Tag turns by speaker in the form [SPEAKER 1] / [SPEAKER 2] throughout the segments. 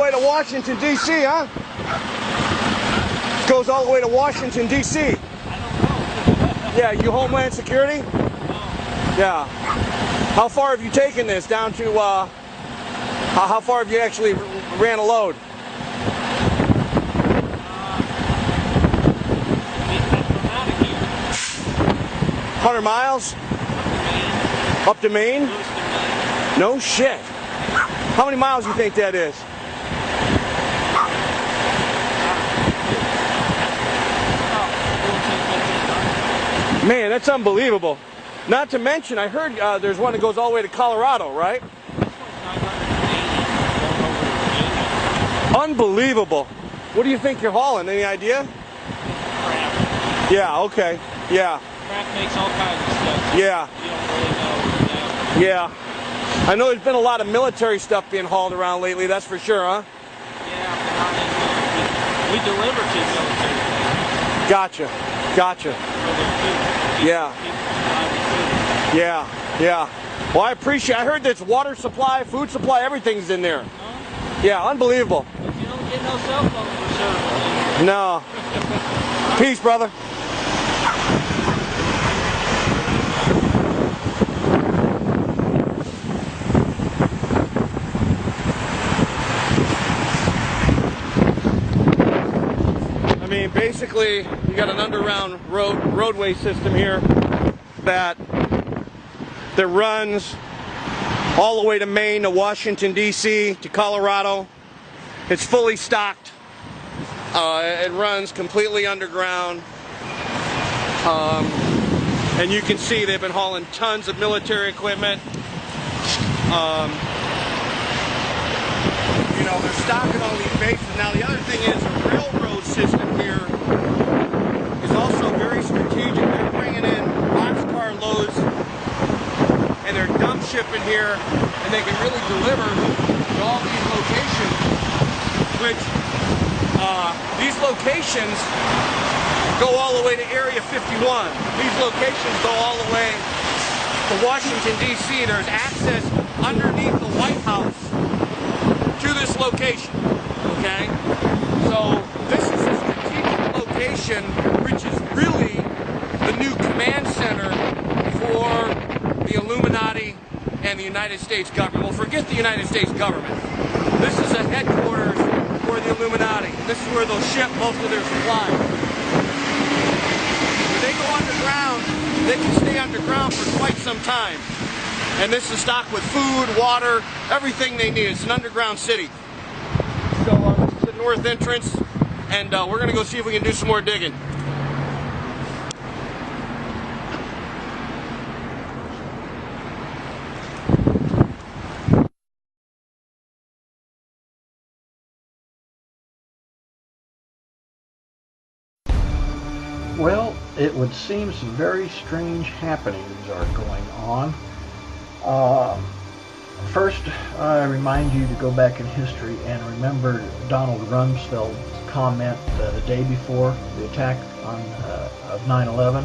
[SPEAKER 1] way to Washington, D.C., huh? Goes all the way to Washington, D.C.
[SPEAKER 2] I don't know.
[SPEAKER 1] Yeah, you Homeland Security?
[SPEAKER 2] No.
[SPEAKER 1] Yeah. How far have you taken this down to, how far have you actually ran a load? 100 miles? Up to Maine? No shit. How many miles do you think that is? Man, that's unbelievable. Not to mention, I heard there's one that goes all the way to Colorado, right? Unbelievable. What do you think you're hauling? Any idea?
[SPEAKER 2] Crap.
[SPEAKER 1] Yeah, okay. Yeah.
[SPEAKER 2] Crap makes all kinds of stuff.
[SPEAKER 1] Yeah.
[SPEAKER 2] You don't really know.
[SPEAKER 1] Yeah. I know there's been a lot of military stuff being hauled around lately, that's for sure, huh?
[SPEAKER 2] Yeah, but not anymore. We deliver to military.
[SPEAKER 1] Gotcha. Gotcha.
[SPEAKER 2] For their food.
[SPEAKER 1] Yeah. Yeah. Yeah. Well, I appreciate. I heard that's water supply, food supply, everything's in there.
[SPEAKER 2] Huh?
[SPEAKER 1] Yeah, unbelievable.
[SPEAKER 2] But you don't get no cell phone for service.
[SPEAKER 1] No. Peace, brother. I mean, basically, you got an underground roadway system here that runs all the way to Maine, to Washington, D.C., to Colorado. It's fully stocked. It runs completely underground. And you can see they've been hauling tons of military equipment. You know, they're stocking all these bases. Now, the other thing is the railroad system here is also very strategic. They're bringing in boxcar loads and they're dump shipping here, and they can really deliver to all these locations, which these locations go all the way to Area 51. These locations go all the way to Washington, D.C. There's access underneath the White House to this location, okay? So this is a strategic location, which is really the new command center for the Illuminati and the United States government. Well, forget the United States government. This is a headquarters for the Illuminati. This is where they'll ship most of their supplies. When they go underground, they can stay underground for quite some time. And this is stocked with food, water, everything they need. It's an underground city. So this is the north entrance, and we're going to go see if we can do some more digging.
[SPEAKER 3] Well, it would seem some very strange happenings are going on. First, I remind you to go back in history and remember Donald Rumsfeld's comment the day before the attack of 9/11,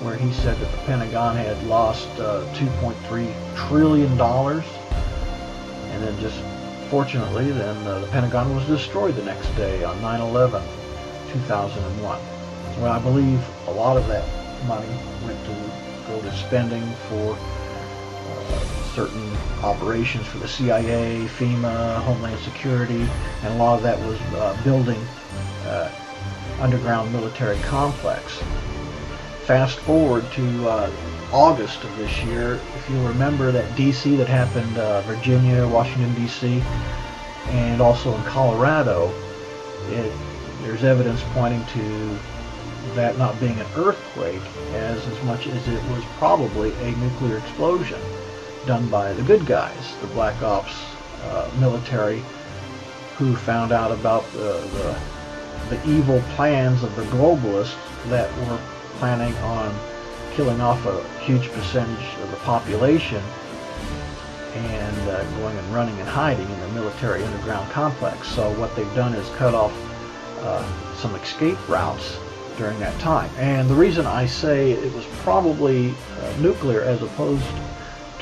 [SPEAKER 3] where he said that the Pentagon had lost $2.3 trillion, and then just fortunately, then the Pentagon was destroyed the next day on 9/11, 2001. Well, I believe a lot of that money went to go to spending for certain operations for the CIA, FEMA, Homeland Security, and a lot of that was building underground military complex. Fast forward to August of this year, if you remember that DC that happened, Virginia, Washington DC, and also in Colorado, there's evidence pointing to that not being an earthquake as much as it was probably a nuclear explosion done by the good guys, the Black Ops military, who found out about the evil plans of the globalists that were planning on killing off a huge percentage of the population and going and running and hiding in the military underground complex. So what they've done is cut off some escape routes during that time. And the reason I say it was probably nuclear as opposed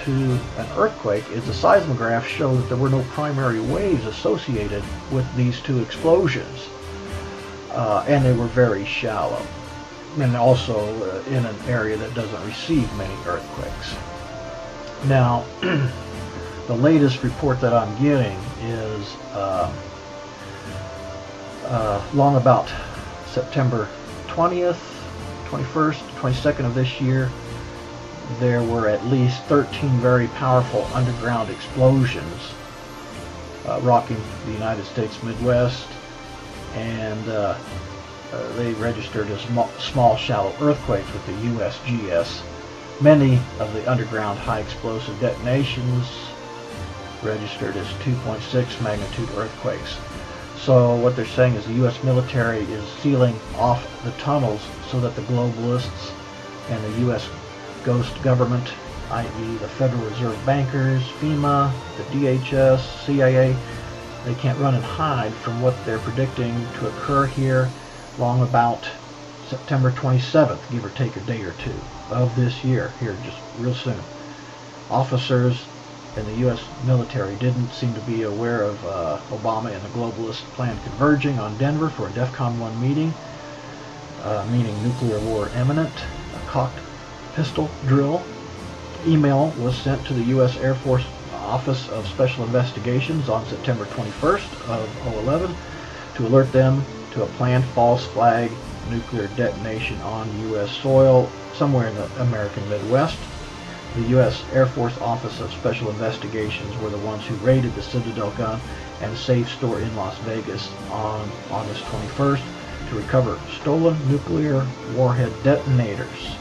[SPEAKER 3] to an earthquake is the seismographs show that there were no primary waves associated with these two explosions, and they were very shallow, and also in an area that doesn't receive many earthquakes. Now, the latest report that I'm getting is long about September 20th, 21st, 22nd of this year, there were at least 13 very powerful underground explosions rocking the United States Midwest, and they registered as small shallow earthquakes with the USGS. Many of the underground high explosive detonations registered as 2.6 magnitude earthquakes. So what they're saying is the U.S. military is sealing off the tunnels so that the globalists and the U.S. ghost government, i.e. the Federal Reserve bankers, FEMA, the DHS, CIA, they can't run and hide from what they're predicting to occur here long about September 27th, give or take a day or two of this year, here just real soon. Officers in the U.S. military didn't seem to be aware of Obama and the globalist plan converging on Denver for a DEFCON 1 meeting, meaning nuclear war imminent. A cocked pistol drill email was sent to the U.S. Air Force Office of Special Investigations on September 21st of 2011 to alert them to a planned false flag nuclear detonation on U.S. soil somewhere in the American Midwest. The U.S. Air Force Office of Special Investigations were the ones who raided the Citadel gun and safe store in Las Vegas on August 21st to recover stolen nuclear warhead detonators.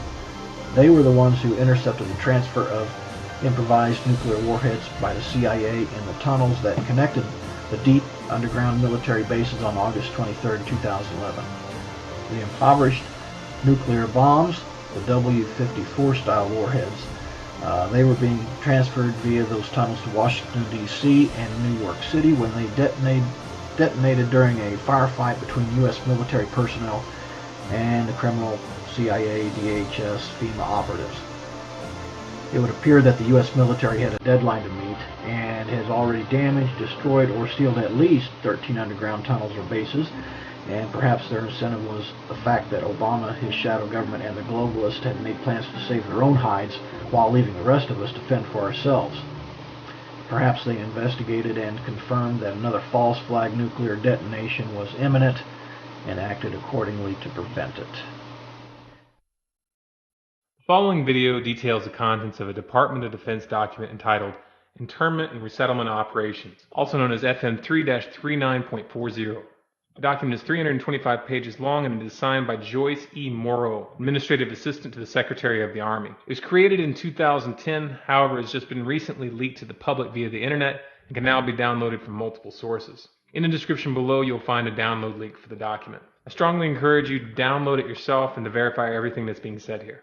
[SPEAKER 3] They were the ones who intercepted the transfer of improvised nuclear warheads by the CIA in the tunnels that connected the deep underground military bases on August 23, 2011. The impoverished nuclear bombs, the W-54 style warheads, they were being transferred via those tunnels to Washington, D.C. and New York City when they detonated during a firefight between U.S. military personnel and the criminal CIA, DHS, FEMA operatives. It would appear that the U.S. military had a deadline to meet and has already damaged, destroyed, or sealed at least 13 underground tunnels or bases, and perhaps their incentive was the fact that Obama, his shadow government, and the globalists had made plans to save their own hides while leaving the rest of us to fend for ourselves. Perhaps they investigated and confirmed that another false flag nuclear detonation was imminent and acted accordingly to prevent it.
[SPEAKER 4] The following video details the contents of a Department of Defense document entitled Internment and Resettlement Operations, also known as FM 3-39.40. The document is 325 pages long and is signed by Joyce E. Morrow, Administrative Assistant to the Secretary of the Army. It was created in 2010, however, has just been recently leaked to the public via the internet and can now be downloaded from multiple sources. In the description below, you'll find a download link for the document. I strongly encourage you to download it yourself and to verify everything that's being said here.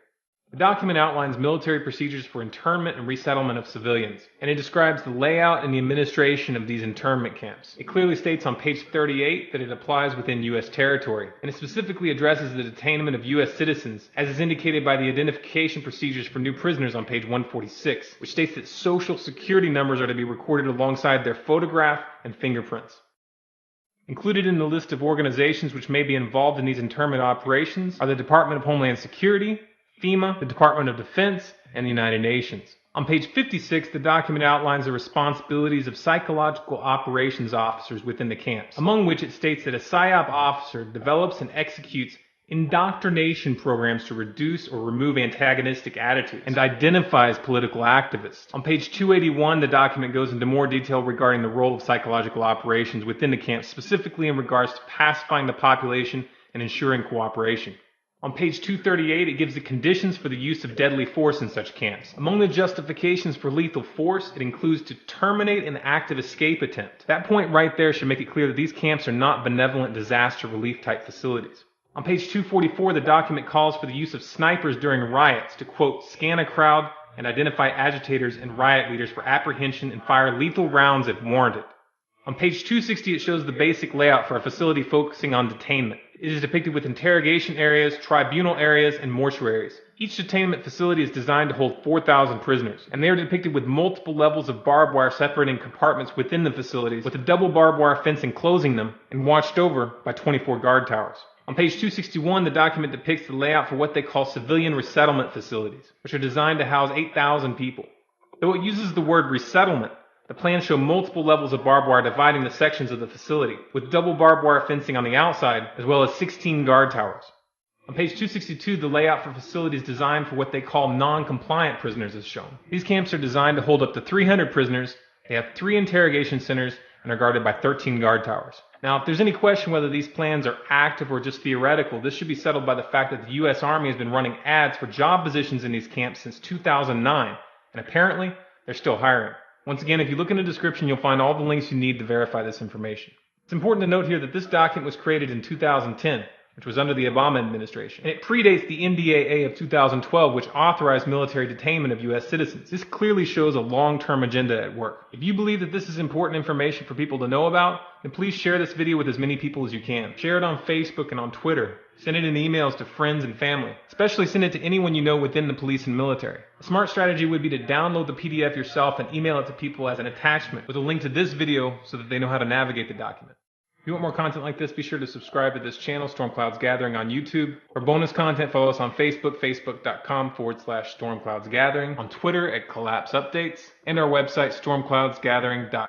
[SPEAKER 4] The document outlines military procedures for internment and resettlement of civilians, and it describes the layout and the administration of these internment camps. It clearly states on page 38 that it applies within U.S. territory, and it specifically addresses the detainment of U.S. citizens, as is indicated by the identification procedures for new prisoners on page 146, which states that social security numbers are to be recorded alongside their photograph and fingerprints. Included in the list of organizations which may be involved in these internment operations are the Department of Homeland Security, FEMA, the Department of Defense, and the United Nations. On page 56, the document outlines the responsibilities of psychological operations officers within the camps, among which it states that a PSYOP officer develops and executes indoctrination programs to reduce or remove antagonistic attitudes and identifies political activists. On page 281, the document goes into more detail regarding the role of psychological operations within the camps, specifically in regards to pacifying the population and ensuring cooperation. On page 238, it gives the conditions for the use of deadly force in such camps. Among the justifications for lethal force, it includes to terminate an active escape attempt. That point right there should make it clear that these camps are not benevolent disaster relief type facilities. On page 244, the document calls for the use of snipers during riots to, quote, scan a crowd and identify agitators and riot leaders for apprehension and fire lethal rounds if warranted. On page 260, it shows the basic layout for a facility focusing on detainment. It is depicted with interrogation areas, tribunal areas, and mortuaries. Each detainment facility is designed to hold 4,000 prisoners, and they are depicted with multiple levels of barbed wire separating compartments within the facilities, with a double barbed wire fence enclosing them, and watched over by 24 guard towers. On page 261, the document depicts the layout for what they call civilian resettlement facilities, which are designed to house 8,000 people. Though it uses the word resettlement, the plans show multiple levels of barbed wire dividing the sections of the facility, with double barbed wire fencing on the outside, as well as 16 guard towers. On page 262, the layout for facilities designed for what they call non-compliant prisoners is shown. These camps are designed to hold up to 300 prisoners, they have 3 interrogation centers, and are guarded by 13 guard towers. Now, if there's any question whether these plans are active or just theoretical, this should be settled by the fact that the U.S. Army has been running ads for job positions in these camps since 2009, and apparently, they're still hiring. Once again, if you look in the description, you'll find all the links you need to verify this information. It's important to note here that this document was created in 2010, which was under the Obama administration, and it predates the NDAA of 2012, which authorized military detainment of U.S. citizens. This clearly shows a long-term agenda at work. If you believe that this is important information for people to know about, then please share this video with as many people as you can. Share it on Facebook and on Twitter. Send it in emails to friends and family. Especially send it to anyone you know within the police and military. A smart strategy would be to download the PDF yourself and email it to people as an attachment with a link to this video so that they know how to navigate the document. If you want more content like this, be sure to subscribe to this channel, Storm Clouds Gathering, on YouTube. For bonus content, follow us on Facebook, facebook.com/StormCloudsGathering, on Twitter at Collapse Updates, and our website, stormcloudsgathering.com.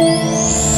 [SPEAKER 3] you.